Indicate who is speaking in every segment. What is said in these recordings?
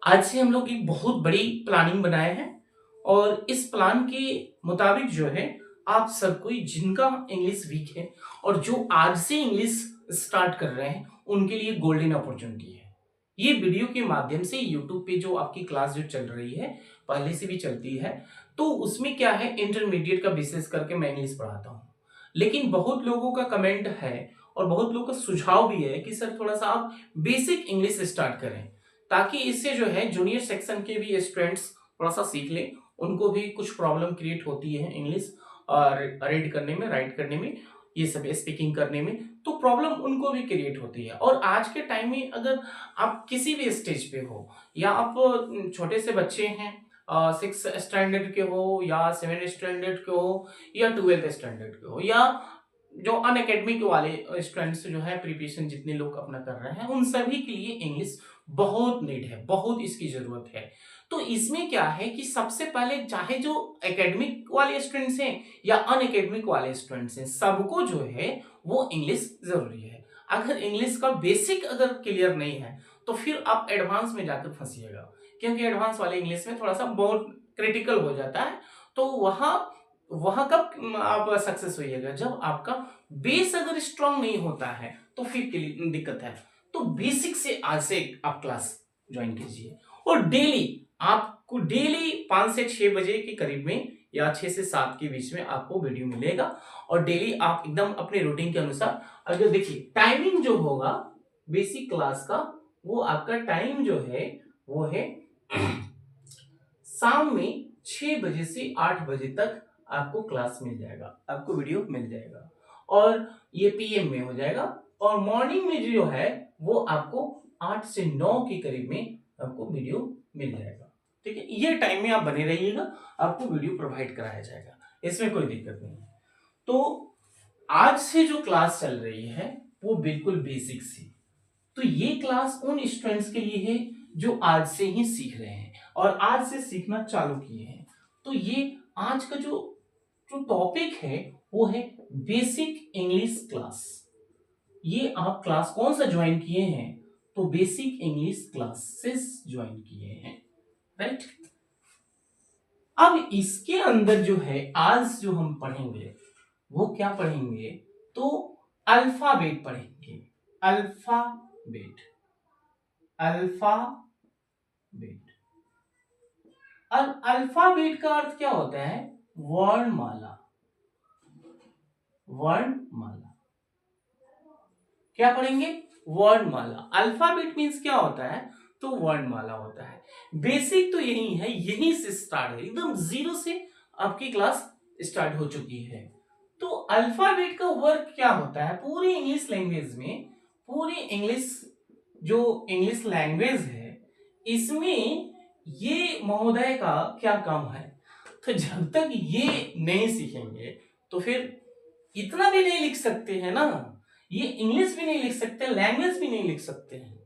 Speaker 1: आज से हम लोग एक बहुत बड़ी प्लानिंग बनाए हैं और इस प्लान के मुताबिक जो है आप सब कोई जिनका इंग्लिश वीक है और जो आज से इंग्लिश स्टार्ट कर रहे हैं उनके लिए गोल्डन अपॉर्चुनिटी है। ये वीडियो के माध्यम से यूट्यूब पे जो आपकी क्लास जो चल रही है पहले से भी चलती है, तो उसमें क्या है इंटरमीडिएट का विशेष करके मैं इंग्लिश पढ़ाता हूँ। लेकिन बहुत लोगों का कमेंट है और बहुत लोगों का सुझाव भी है कि सर थोड़ा सा आप बेसिक इंग्लिश स्टार्ट करें, ताकि इससे जो है जूनियर सेक्शन के भी स्टूडेंट्स थोड़ा सा सीख लें। उनको भी कुछ प्रॉब्लम क्रिएट होती है इंग्लिश और रीड करने में, राइट करने में, ये सब स्पीकिंग करने में, तो प्रॉब्लम उनको भी क्रिएट होती है। और आज के टाइम में अगर आप किसी भी स्टेज पे हो या आप छोटे से बच्चे हैं, 6 स्टैंडर्ड के हो या 7 स्टैंडर्ड के हो या 12 स्टैंडर्ड के हो या जो अन अकेडमिक वाले स्टूडेंट्स जो है प्रिपरेशन जितने लोग अपना कर रहे हैं, उन सभी के लिए इंग्लिश बहुत नीड है, बहुत इसकी जरूरत है। तो इसमें क्या है कि सबसे पहले चाहे जो एकेडमिक वाले स्टूडेंट्स हैं या अन एकेडमिक वाले स्टूडेंट्स हैं, सबको जो है वो इंग्लिश जरूरी है। अगर इंग्लिश का बेसिक अगर क्लियर नहीं है तो फिर आप एडवांस में जाकर फंसिएगा, क्योंकि एडवांस वाले इंग्लिश में थोड़ा सा बहुत क्रिटिकल हो जाता है। तो वहां वहां कब आप सक्सेस होइएगा, जब आपका बेस अगर स्ट्रांग नहीं होता है तो फिर दिक्कत है। तो बेसिक से आज से आप क्लास ज्वाइन कीजिए और डेली आपको डेली 5 से 6 बजे के करीब में या 6 से 7 के बीच में आपको वीडियो मिलेगा। और डेली आप एकदम अपने रूटीन के अनुसार, अगर देखिए टाइमिंग जो होगा बेसिक क्लास का, वो आपका टाइम जो है वो है शाम में 6 बजे से 8 बजे तक आपको क्लास मिल जाएगा, आपको वीडियो मिल जाएगा। और ये पीएम में हो जाएगा। और मॉर्निंग में जो है वो आपको 8 से 9 के करीब में आपको वीडियो मिल जाएगा। ठीक है, ये टाइम में आप बने रहिएगा, आपको वीडियो प्रोवाइड कराया जाएगा, इसमें कोई दिक्कत नहीं है। तो आज से जो क्लास चल रही है वो बिल्कुल बेसिक सी। तो ये क्लास उन स्टूडेंट्स के लिए है जो आज से ही सीख रहे हैं और आज से सीखना चालू किए हैं। तो ये आज का जो जो टॉपिक है वो है बेसिक इंग्लिश क्लास। ये आप क्लास कौन सा ज्वाइन किए हैं? तो बेसिक इंग्लिश क्लासेस ज्वाइन किए हैं, राइट। अब इसके अंदर जो है आज जो हम पढ़ेंगे वो क्या पढ़ेंगे? तो अल्फाबेट पढ़ेंगे। Alphabet, alphabet. अल्फाबेट का अर्थ क्या होता है? वर्णमाला, वर्णमाला। क्या पढ़ेंगे? वर्णमाला। अल्फाबेट मीन्स क्या होता है? तो वर्णमाला होता है। बेसिक तो यही है, यहीं से स्टार्ट है, एकदम जीरो से आपकी क्लास स्टार्ट हो चुकी है। तो अल्फाबेट का वर्क क्या होता है पूरी इंग्लिश लैंग्वेज में? पूरी इंग्लिश जो इंग्लिश लैंग्वेज है इसमें ये महोदय का क्या काम है? तो जब तक ये नहीं सीखेंगे तो फिर इतना भी नहीं लिख सकते हैं ना, ये इंग्लिश भी नहीं लिख सकते, लैंग्वेज भी नहीं लिख सकते हैं।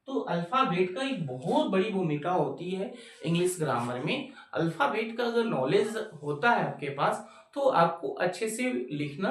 Speaker 1: तो अल्फाबेट का एक बहुत बड़ी भूमिका होती है इंग्लिश ग्रामर में। अल्फाबेट का अगर नॉलेज होता है आपके पास तो आपको अच्छे से लिखना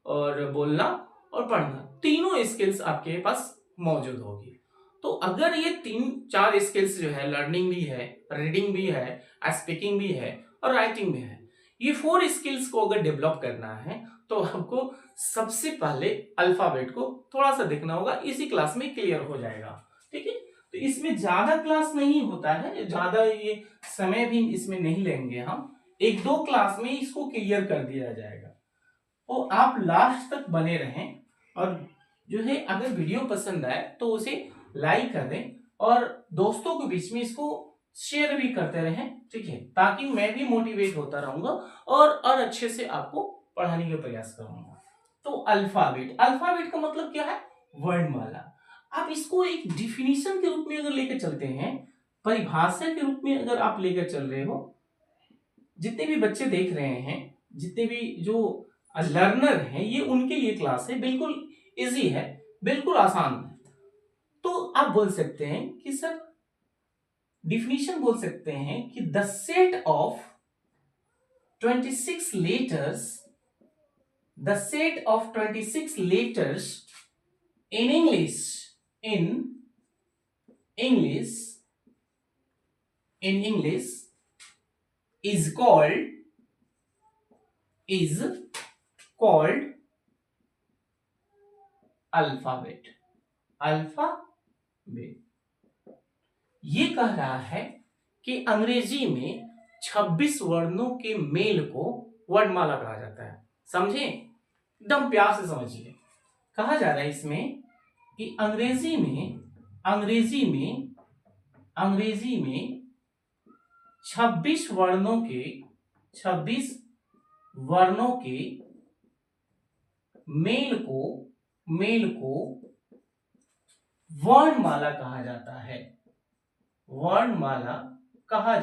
Speaker 1: और बोलना और पढ़ना तीनों स्किल्स आपके पास मौजूद होगी। तो अगर ये 3-4 स्किल्स जो है, लर्निंग भी है, रीडिंग भी है, स्पीकिंग भी है और राइटिंग भी है, ये 4 स्किल्स को अगर डेवलप करना है तो आपको सबसे पहले अल्फाबेट को थोड़ा सा देखना होगा। इसी क्लास में क्लियर हो जाएगा, ठीक है। तो इसमें ज्यादा क्लास नहीं होता है, ज्यादा ये समय भी इसमें नहीं लेंगे हम, 1-2 क्लास में इसको क्लियर कर दिया जाएगा। तो आप लास्ट तक बने रहें और जो है अगर वीडियो पसंद आए तो उसे लाइक कर दें और दोस्तों के बीच में इसको शेयर भी करते रहें, ठीक है, ताकि मैं भी मोटिवेट होता रहूंगा और अच्छे से आपको पढ़ाने का प्रयास करूंगा। तो अल्फाबेट, अल्फाबेट का मतलब क्या है? वर्णमाला। आप इसको एक डिफिनीशन के रूप में अगर लेकर चलते हैं, परिभाषा के रूप में अगर आप लेकर चल रहे हो, जितने भी बच्चे देख रहे हैं, जितने भी जो लर्नर हैं, ये उनके लिए क्लास है, बिल्कुल इजी है, बिल्कुल आसान है। तो आप बोल सकते हैं कि सर डिफिनीशन बोल सकते हैं कि the set of 26 letters, the set of 26 letters in English in English is called alphabet. Alphabet ये कह रहा है कि अंग्रेजी में 26 वर्णों के मेल को वर्णमाला कहा जाता है। समझे? एकदम प्यार से समझिए। कहा जा रहा है इसमें कि अंग्रेजी में 26 वर्णों के मेल को वर्णमाला कहा जाता है। वर्णमाला कहा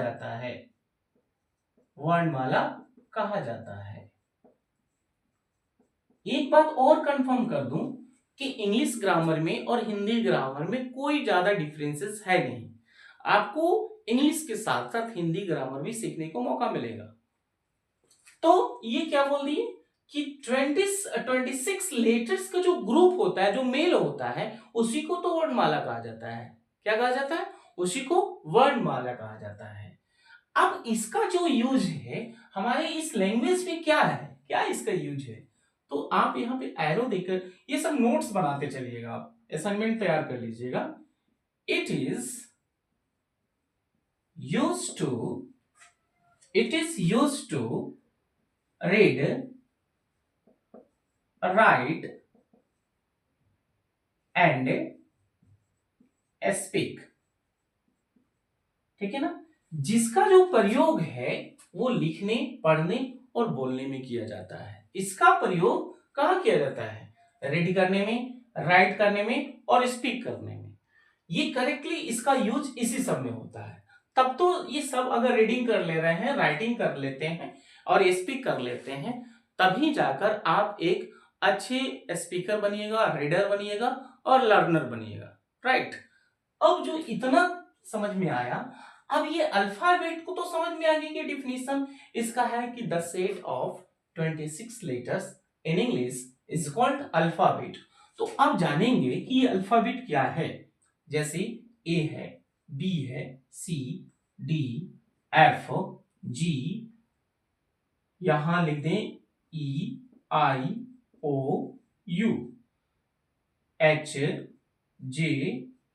Speaker 1: जाता है। एक बात और कंफर्म कर दूं कि इंग्लिश ग्रामर में और हिंदी ग्रामर में कोई ज्यादा डिफरेंसेस है नहीं। आपको इंग्लिश के साथ साथ हिंदी ग्रामर भी सीखने को मौका मिलेगा। तो ये क्या बोल दिए कि 26 लेटर्स का जो ग्रुप होता है, जो मेल होता है, उसी को तो वर्णमाला कहा जाता है। क्या कहा जाता है? उसी को वर्णमाला कहा जाता है। अब इसका जो यूज है हमारे इस लैंग्वेज में क्या है, क्या इसका यूज है, तो आप यहाँ पे एरो देकर ये सब नोट्स बनाते चलिएगा, आप असाइनमेंट तैयार कर लीजिएगा। It is used to read, write and speak. ठीक है ना? जिसका जो प्रयोग है वो लिखने, पढ़ने और बोलने में किया जाता है। इसका प्रयोग कहाँ किया जाता है? रीड करने में, राइट करने में और स्पीक करने में। ये करेक्टली इसका यूज इसी सब में होता है। तब तो ये सब अगर रीडिंग कर ले रहे हैं, राइटिंग कर लेते हैं और स्पीक कर लेते हैं, तभी जाकर आप एक अच्छे स्पीकर बनिएगा, रीडर बनिएगा और लर्नर बनिएगा। राइट? अब जो इतना समझ में आया, अब ये अल्फाबेट को तो समझ में आ गई कि डिफिनीशन इसका है कि the set of 26 letters in English is called alphabet. तो अब जानेंगे कि ये अल्फाबेट क्या है। जैसे ए है, बी है, सी, डी, एफ, जी, यहां लिख दें ई, आई, ओ, you, H, J,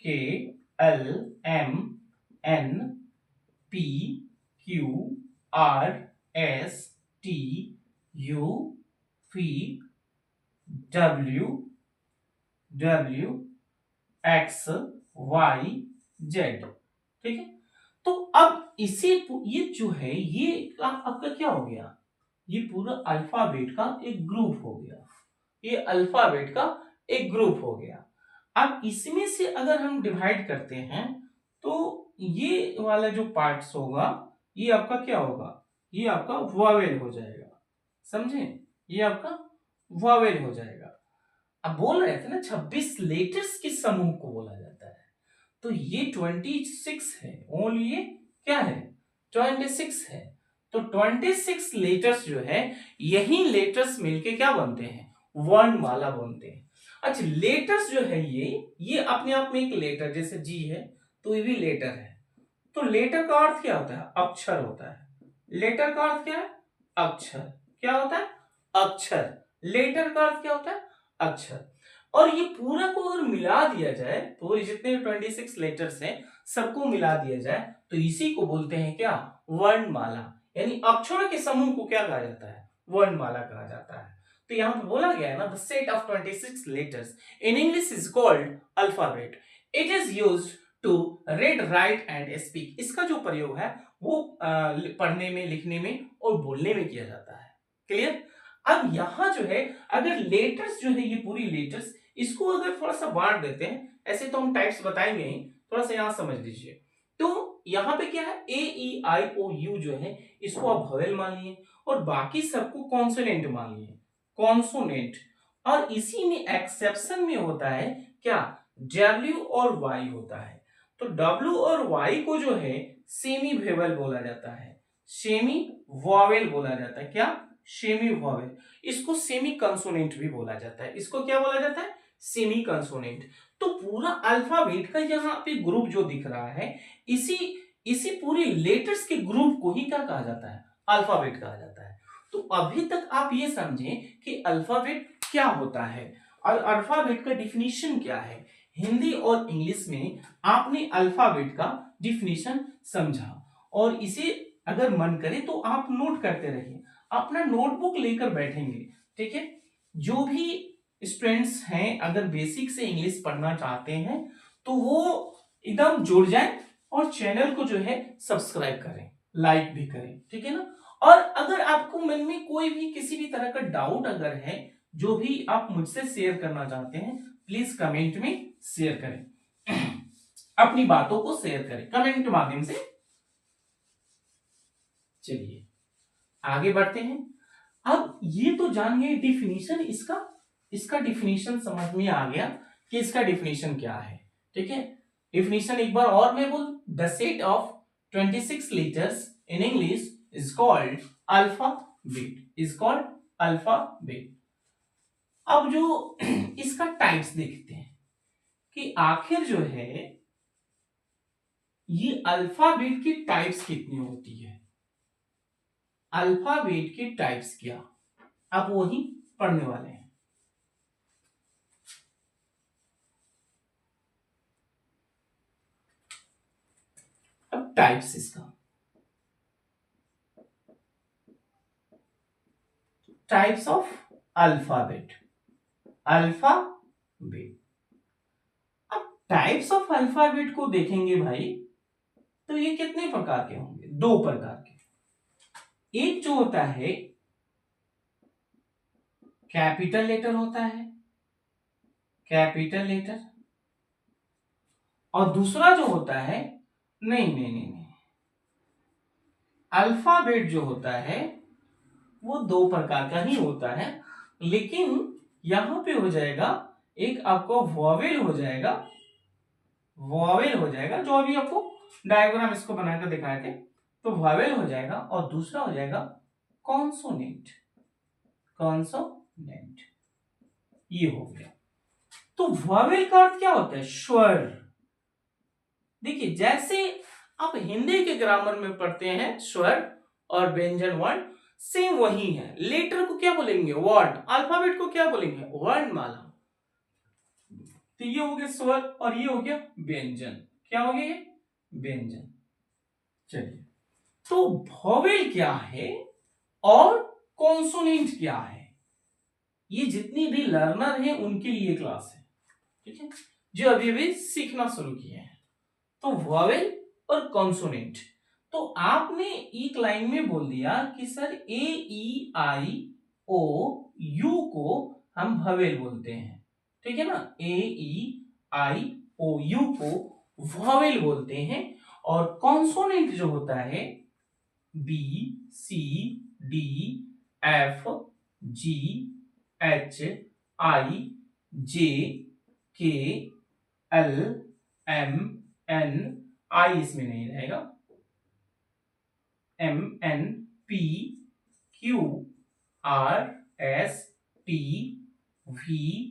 Speaker 1: K, L, M, N, P, Q, R, S, T, U, P, W, X, Y, Z. ठीक है? तो अब इसे ये जो है ये आपका क्या हो गया? ये पूरा अल्फाबेट का एक ग्रुप हो गया। ये अल्फाबेट का एक ग्रुप हो गया। अब इसमें से अगर हम डिवाइड करते हैं तो ये वाला जो पार्ट्स होगा ये आपका क्या होगा? ये आपका वॉवेल हो जाएगा। समझे? ये आपका वॉवेल हो जाएगा। अब बोल रहे थे ना 26 लेटर्स के समूह को बोला जाता है, तो ये 26 है। ओनली ये क्या है? 26 है। तो 26 लेटर्स जो है, यही लेटर्स मिलके क्या बनते हैं? वर्णमाला बनते हैं। अच्छा, लेटर्स जो है ये अपने आप में एक लेटर, जैसे जी है तो ये भी लेटर है। तो लेटर का अर्थ क्या होता है? अक्षर होता है। लेटर का अर्थ क्या है? अक्षर। क्या होता है? अक्षर। लेटर का अर्थ क्या होता है? अक्षर। और ये पूरा को अगर मिला दिया जाए, तो जितने 26 लेटर्स हैं सबको मिला दिया जाए तो इसी को बोलते हैं क्या? वर्णमाला। यानी अक्षरों के समूह को क्या कहा जाता है? वर्णमाला कहा जाता है। तो यहां पे बोला गया है ना, the set of 26 letters in English is called alphabet. It is used to read, write and speak. इसका जो प्रयोग है वो पढ़ने में, लिखने में और बोलने में किया जाता है। क्लियर? अब यहां जो है अगर लेटर्स जो है, ये पूरी लेटर्स, इसको अगर थोड़ा सा बांट देते हैं, ऐसे तो हम टाइप्स बताएंगे ही, थोड़ा सा यहां समझ लीजिए। तो यहां पे क्या है? ए, ई, आई, ओ, यू जो है इसको आप वोवेल मान लिए और बाकी सबको कॉन्सोनेंट मान लिए। कॉन्सोनेंट। और इसी में एक्सेप्शन में होता है क्या? डब्ल्यू और वाई होता है। तो डब्ल्यू और वाई को जो है सेमी वेवल बोला जाता है, सेमी वोवेल बोला जाता है। क्या? Semi vowel. इसको सेमी कंसोनेंट भी बोला जाता है। इसको क्या बोला जाता है? Semi consonant. तो पूरा अल्फाबेट का यहाँ पे ग्रुप जो दिख रहा है, इसी इसी पूरे लेटर्स के ग्रुप को ही क्या कहा जाता है, अल्फाबेट कहा जाता है। तो अभी तक आप ये समझें कि अल्फाबेट क्या होता है और अल्फाबेट का डिफिनीशन क्या है। हिंदी और इंग्लिश में आपने अल्फाबेट का डिफिनीशन समझा और इसे अगर मन करे तो आप नोट करते रहिए, अपना नोटबुक लेकर बैठेंगे, ठीक है। जो भी स्टूडेंट्स हैं अगर बेसिक से इंग्लिश पढ़ना चाहते हैं तो वो एकदम जुड़ जाए और चैनल को जो है सब्सक्राइब करें, लाइक भी करें, ठीक है ना। और अगर आपको मन में कोई भी किसी भी तरह का डाउट अगर है, जो भी आप मुझसे शेयर करना चाहते हैं, प्लीज कमेंट में शेयर करें अपनी बातों को शेयर करें कमेंट के माध्यम से। चलिए आगे बढ़ते हैं। अब ये तो जान गए डिफिनीशन, इसका डिफिनीशन समझ में आ गया कि इसका डिफिनीशन क्या है, ठीक है। डिफिनीशन एक बार और मैं बोल, the set of 26 letters in English is called alphabet, is called alphabet. अब जो इसका टाइप्स देखते हैं कि आखिर जो है ये अल्फाबेट की टाइप्स कितनी होती है, अल्फाबेट की टाइप्स क्या, अब वही पढ़ने वाले हैं। अब टाइप्स इसका, टाइप्स ऑफ अल्फाबेट, अल्फाबेट। अब टाइप्स ऑफ अल्फाबेट को देखेंगे भाई तो ये कितने प्रकार के होंगे, दो प्रकार के। एक जो होता है कैपिटल लेटर होता है, कैपिटल लेटर, और दूसरा जो होता है नहीं, अल्फाबेट जो होता है वो दो प्रकार का ही होता है, लेकिन यहां पे हो जाएगा एक आपको वॉवेल हो जाएगा, वॉवेल हो जाएगा, जो अभी आपको डायग्राम इसको बनाकर दिखाए थे, तो वॉवेल हो जाएगा, और दूसरा हो जाएगा कॉन्सोनेंट, कॉन्सोनेंट, ये हो गया। तो वॉवेल का अर्थ क्या होता है, स्वर। देखिए जैसे आप हिंदी के ग्रामर में पढ़ते हैं स्वर और व्यंजन वर्ण, सेम वही है। लेटर को क्या बोलेंगे, वर्ड, अल्फाबेट को क्या बोलेंगे, वर्णमाला। तो ये हो गया स्वर और ये हो गया व्यंजन, क्या हो गया ये, व्यंजन। चलिए तो वॉवेल क्या है और कॉन्सोनेंट क्या है, ये जितनी भी लर्नर हैं उनके लिए क्लास है, ठीक है, जो अभी अभी सीखना शुरू किए हैं। तो वॉवेल और कॉन्सोनेंट, तो आपने एक लाइन में बोल दिया कि sir A E I O you को हम वॉवेल बोलते हैं, ठीक है ना, ए ई आई ओ यू को वॉवेल बोलते हैं, और कॉन्सोनेंट जो होता है B C D F G H I J K L M N, I इसमें नहीं रहेगा, M N P Q R S T V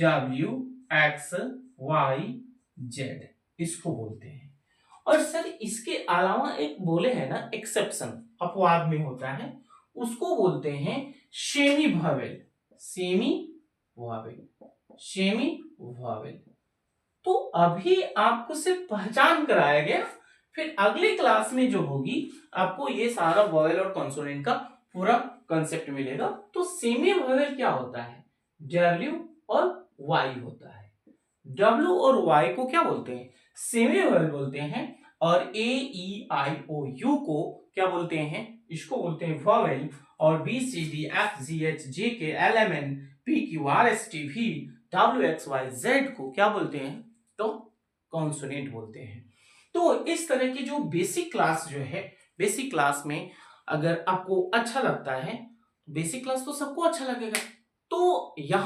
Speaker 1: W X Y Z, इसको बोलते हैं। और सर इसके अलावा एक बोले है ना एक्सेप्शन, अपवाद में होता है, उसको बोलते हैं semi vowel, semi vowel, semi vowel. तो अभी आपको सिर्फ पहचान कराया गया, फिर अगली क्लास में जो होगी आपको ये सारा वॉवेल और कॉन्सोनेंट का पूरा कंसेप्ट मिलेगा। तो सेमी वॉवेल क्या होता है, डब्ल्यू और वाई होता है। डब्ल्यू और वाई को क्या बोलते हैं, सेमी वॉवेल बोलते हैं, और ए ई आई ओ यू को क्या बोलते हैं, इसको बोलते हैं वॉवेल, और B C D F G H J K L M N P Q R S T V W X Y Z को क्या बोलते हैं, तो कॉन्सोनेंट बोलते हैं। तो इस तरह की जो बेसिक क्लास जो है, बेसिक क्लास में अगर आपको अच्छा लगता है, बेसिक क्लास तो सबको अच्छा लगेगा, तो यहां